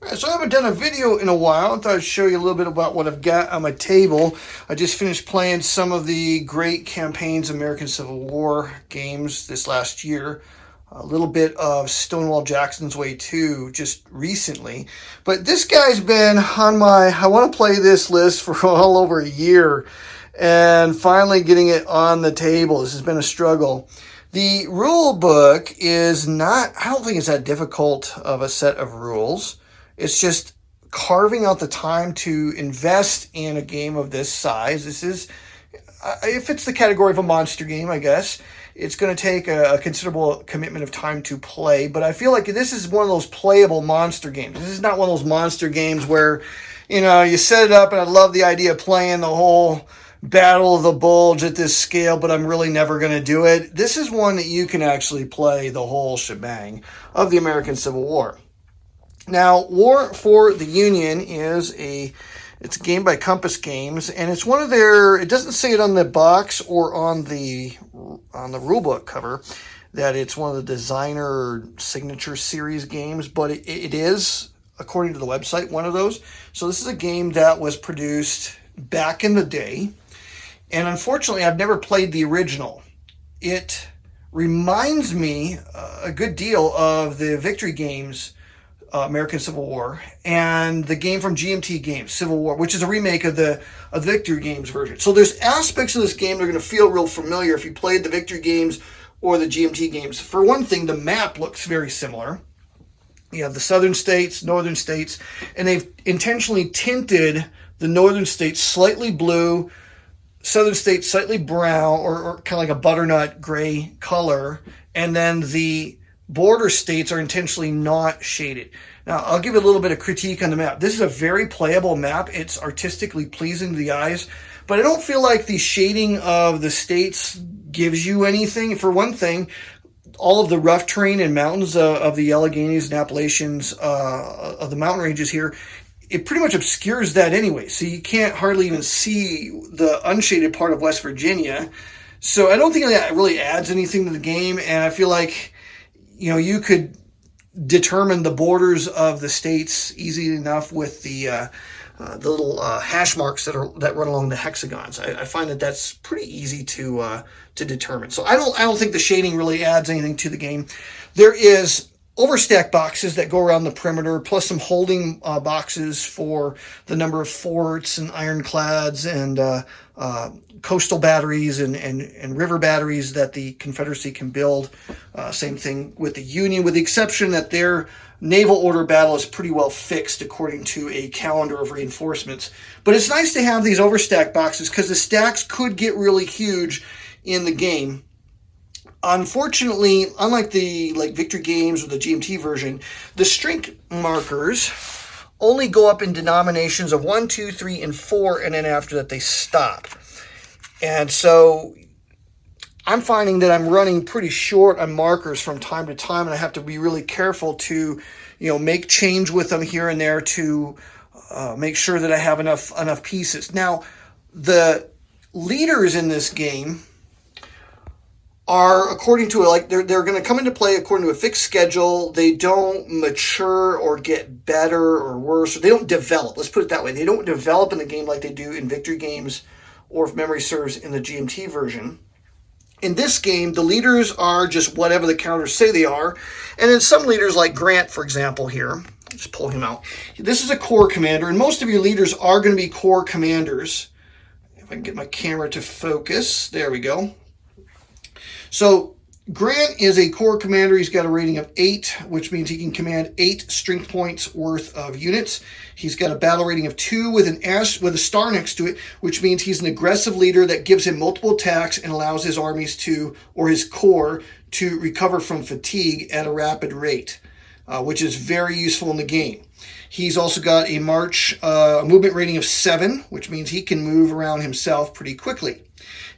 Alright, so I haven't done a video in a while. I thought I'd show you a little bit about what I've got on my table. I just finished playing some of the great campaigns American Civil War games this last year. A little bit of Stonewall Jackson's Way 2 just recently. But this guy's been on my I want to play this list for all over a year. And finally getting it on the table. This has been a struggle. The rule book is not, I don't think it's that difficult of a set of rules. It's just carving out the time to invest in a game of this size. This is, it fits the category of a monster game, I guess. It's going to take a considerable commitment of time to play, but I feel like this is one of those playable monster games. This is not one of those monster games where, you set it up, and I love the idea of playing the whole Battle of the Bulge at this scale, but I'm really never going to do it. This is one that you can actually play the whole shebang of the American Civil War. Now, War for the Union it's a game by Compass Games, and it's one of their, it doesn't say it on the box or on the rulebook cover that it's one of the designer signature series games, but it is, according to the website, one of those. So this is a game that was produced back in the day, and unfortunately I've never played the original. It reminds me a good deal of the Victory Games American Civil War, and the game from GMT Games, Civil War, which is a remake of the Victory Games version. So there's aspects of this game that are going to feel real familiar if you played the Victory Games or the GMT Games. For one thing, the map looks very similar. You have the southern states, northern states, and they've intentionally tinted the northern states slightly blue, southern states slightly brown, or kind of like a butternut gray color, and then the border states are intentionally not shaded. Now, I'll give you a little bit of critique on the map. This is a very playable map. It's artistically pleasing to the eyes, but I don't feel like the shading of the states gives you anything. For one thing, all of the rough terrain and mountains of the Alleghenies and Appalachians, of the mountain ranges here, it pretty much obscures that anyway. So you can't hardly even see the unshaded part of West Virginia. So I don't think that really adds anything to the game, and I feel like you could determine the borders of the states easy enough with the little hash marks that run along the hexagons. I find that that's pretty easy to determine. So I don't think the shading really adds anything to the game. There is overstack boxes that go around the perimeter, plus some holding boxes for the number of forts and ironclads and coastal batteries and river batteries that the Confederacy can build. Same thing with the Union, with the exception that their naval order battle is pretty well fixed according to a calendar of reinforcements. But it's nice to have these overstack boxes because the stacks could get really huge in the game. Unfortunately, unlike the Victory Games or the GMT version, the strength markers only go up in denominations of 1, 2, 3, and 4, and then after that they stop. And so I'm finding that I'm running pretty short on markers from time to time, and I have to be really careful to, make change with them here and there to make sure that I have enough pieces. Now, the leaders in this game are according to they're going to come into play according to a fixed schedule. They don't mature or get better or worse, or they don't develop. Let's put it that way. They don't develop in the game like they do in Victory Games, or if memory serves, in the GMT version. In this game, the leaders are just whatever the counters say they are. And then some leaders, like Grant, for example, here, just pull him out. This is a corps commander, and most of your leaders are going to be corps commanders. If I can get my camera to focus, there we go. So Grant is a corps commander. He's got a rating of 8, which means he can command 8 strength points worth of units. He's got a battle rating of 2 with a star next to it, which means he's an aggressive leader that gives him multiple attacks and allows his armies or his corps to recover from fatigue at a rapid rate, which is very useful in the game. He's also got a movement rating of 7, which means he can move around himself pretty quickly.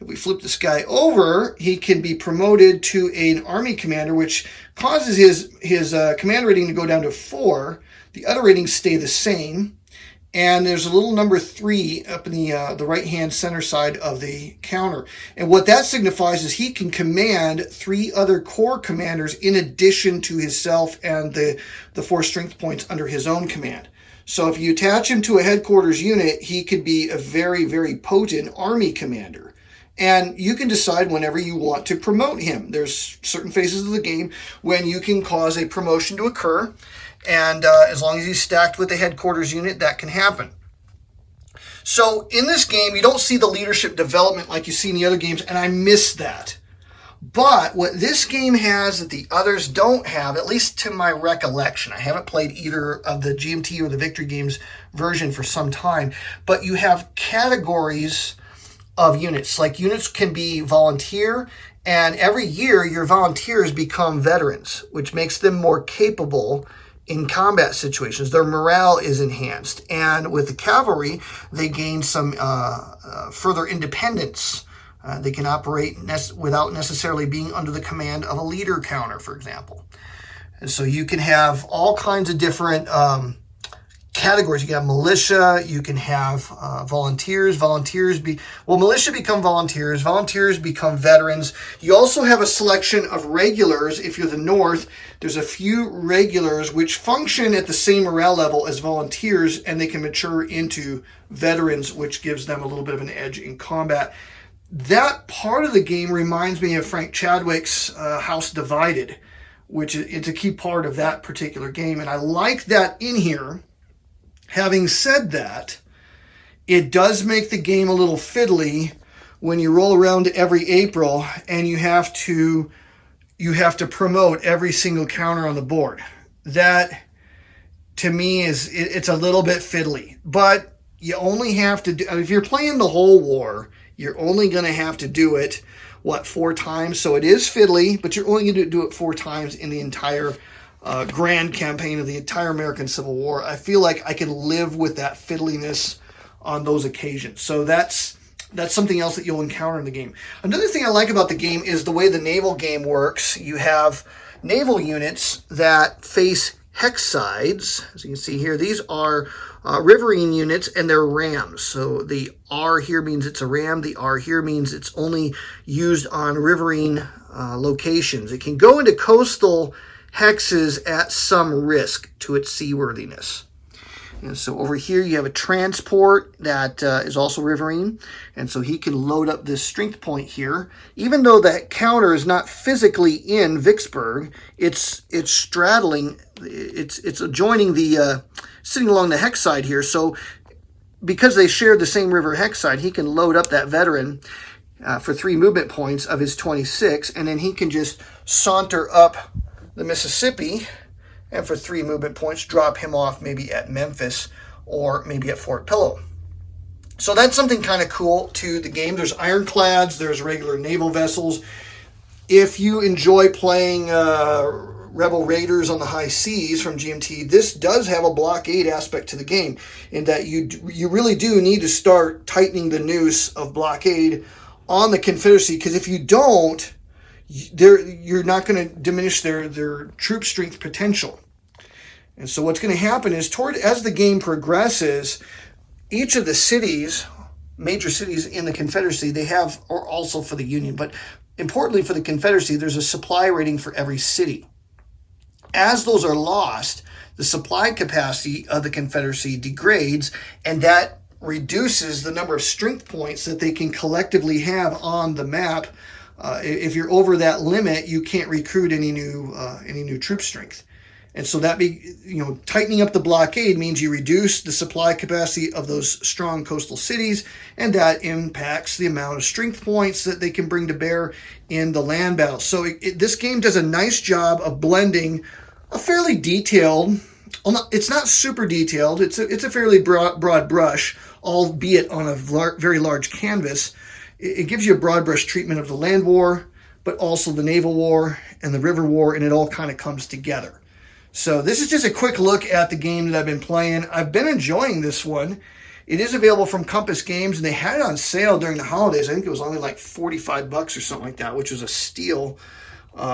If we flip this guy over, he can be promoted to an army commander, which causes his command rating to go down to 4. The other ratings stay the same. And there's a little number 3 up in the right-hand center side of the counter. And what that signifies is he can command 3 other corps commanders in addition to himself and the 4 strength points under his own command. So if you attach him to a headquarters unit, he could be a very, very potent army commander. And you can decide whenever you want to promote him. There's certain phases of the game when you can cause a promotion to occur. And as long as he's stacked with the headquarters unit, that can happen. So in this game, you don't see the leadership development like you see in the other games, and I miss that. But what this game has that the others don't have, at least to my recollection, I haven't played either of the GMT or the Victory Games version for some time, but you have categories of units. Like units can be volunteer, and every year your volunteers become veterans, which makes them more capable in combat situations. Their morale is enhanced. And with the cavalry, they gain some further independence. They can operate without necessarily being under the command of a leader counter, for example. And so you can have all kinds of different categories. You can have militia, you can have volunteers. Militia become volunteers. Volunteers become veterans. You also have a selection of regulars. If you're the North, there's a few regulars which function at the same morale level as volunteers, and they can mature into veterans, which gives them a little bit of an edge in combat. That part of the game reminds me of Frank Chadwick's House Divided, which is a key part of that particular game, and I like that in here. Having said that, it does make the game a little fiddly when you roll around every April and you have to promote every single counter on the board. That, to me, it's a little bit fiddly. But you only have to do, if you're playing the whole war, you're only going to have to do it, 4 times? So it is fiddly, but you're only going to do it 4 times in the entire grand campaign of the entire American Civil War. I feel like I can live with that fiddliness on those occasions. So that's something else that you'll encounter in the game. Another thing I like about the game is the way the naval game works. You have naval units that face hex sides. As you can see here, these are riverine units, and they're rams. So the R here means it's a ram. The R here means it's only used on riverine locations. It can go into coastal hexes at some risk to its seaworthiness. And so over here you have a transport that is also riverine, and so he can load up this strength point here. Even though that counter is not physically in Vicksburg, it's straddling, it's adjoining the, sitting along the hex side here. So because they share the same river hex side, he can load up that veteran for 3 movement points of his 26, and then he can just saunter up the Mississippi, and for 3 movement points, drop him off maybe at Memphis or maybe at Fort Pillow. So that's something kind of cool to the game. There's ironclads, there's regular naval vessels. If you enjoy playing Rebel Raiders on the high seas from GMT, this does have a blockade aspect to the game, in that you really do need to start tightening the noose of blockade on the Confederacy, because if you don't, you're not going to diminish their troop strength potential. And so what's going to happen is, as the game progresses, each of the cities, major cities in the Confederacy, they have, or also for the Union, but importantly for the Confederacy, there's a supply rating for every city. As those are lost, the supply capacity of the Confederacy degrades, and that reduces the number of strength points that they can collectively have on the map. If you're over that limit, you can't recruit any new troop strength. And so tightening up the blockade means you reduce the supply capacity of those strong coastal cities, and that impacts the amount of strength points that they can bring to bear in the land battle. So this game does a nice job of blending a fairly detailed, it's not super detailed, it's a fairly broad brush, albeit on a very large canvas. It gives you a broad brush treatment of the land war, but also the naval war and the river war, and it all kind of comes together. So this is just a quick look at the game that I've been playing. I've been enjoying this one. It is available from Compass Games, and they had it on sale during the holidays. I think it was only like $45 or something like that, which was a steal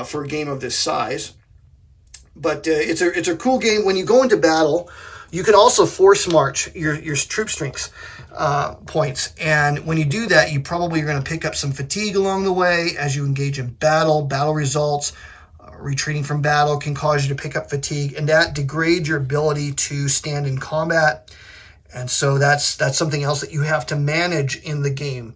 for a game of this size. But it's a cool game. When you go into battle, You can also force march your troop strengths points. And when you do that, you probably are going to pick up some fatigue along the way as you engage in battle. Battle results, retreating from battle can cause you to pick up fatigue, and that degrades your ability to stand in combat. And so that's something else that you have to manage in the game.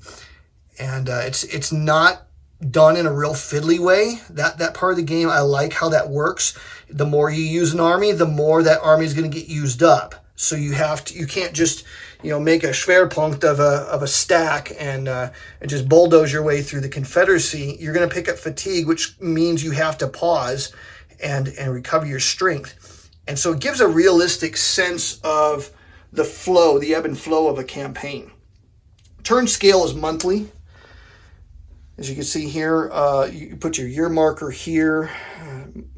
And it's not done in a real fiddly way. That part of the game, I like how that works. The more you use an army, the more that army is going to get used up. So you can't just make a Schwerpunkt of a stack and just bulldoze your way through the Confederacy. You're going to pick up fatigue, which means you have to pause and recover your strength. And so it gives a realistic sense of the flow, the ebb and flow of a campaign. Turn scale is monthly. As you can see here, you put your year marker here,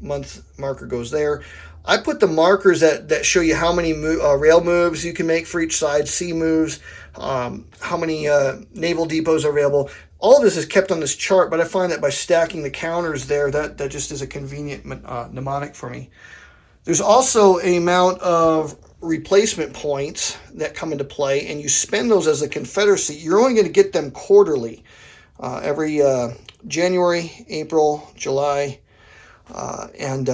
month marker goes there. I put the markers that show you how many rail moves you can make for each side, sea moves, how many naval depots are available. All of this is kept on this chart, but I find that by stacking the counters there, that just is a convenient mnemonic for me. There's also an amount of replacement points that come into play, and you spend those as a Confederacy. You're only going to get them quarterly. Every January, April, July, and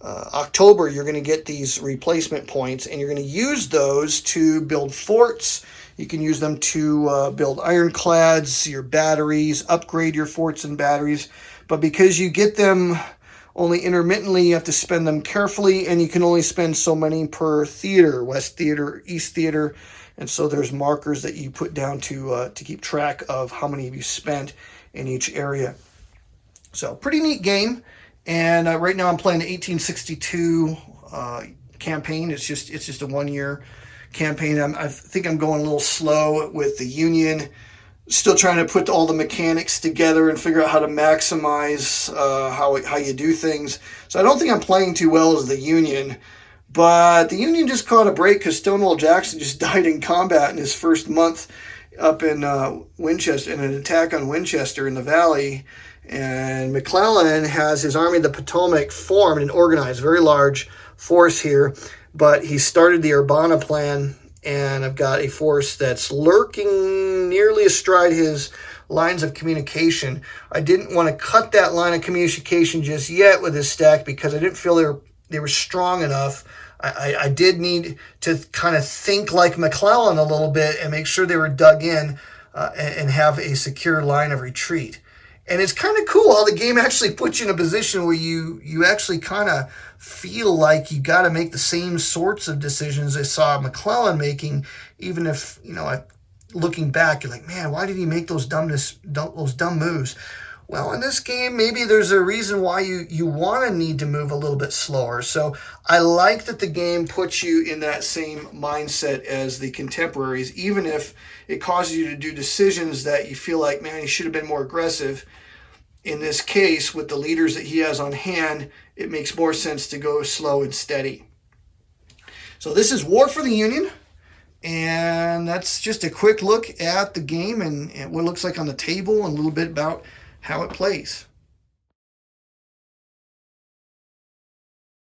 October, you're going to get these replacement points, and you're going to use those to build forts. You can use them to build ironclads, your batteries, upgrade your forts and batteries. But because you get them only intermittently, you have to spend them carefully, and you can only spend so many per theater, West Theater, East Theater. And so there's markers that you put down to keep track of how many you spent in each area. So pretty neat game. And right now I'm playing the 1862 campaign. It's just a 1 year campaign. I think I'm going a little slow with the Union. Still trying to put all the mechanics together and figure out how to maximize how you do things. So I don't think I'm playing too well as the Union. But the Union just caught a break because Stonewall Jackson just died in combat in his first month up in Winchester, in an attack on Winchester in the Valley. And McClellan has his Army of the Potomac formed and organized, very large force here. But he started the Urbana plan, and I've got a force that's lurking nearly astride his lines of communication. I didn't want to cut that line of communication just yet with this stack because I didn't feel they were strong enough. I did need to kind of think like McClellan a little bit and make sure they were dug in and have a secure line of retreat. And it's kind of cool how the game actually puts you in a position where you actually kind of feel like you got to make the same sorts of decisions I saw McClellan making, even if, looking back, you're like, man, why did he make those dumb moves? Well, in this game, maybe there's a reason why you want to need to move a little bit slower. So I like that the game puts you in that same mindset as the contemporaries, even if it causes you to do decisions that you feel like, man, he should have been more aggressive. In this case, with the leaders that he has on hand, it makes more sense to go slow and steady. So this is War for the Union. And that's just a quick look at the game and what it looks like on the table and a little bit about how it plays.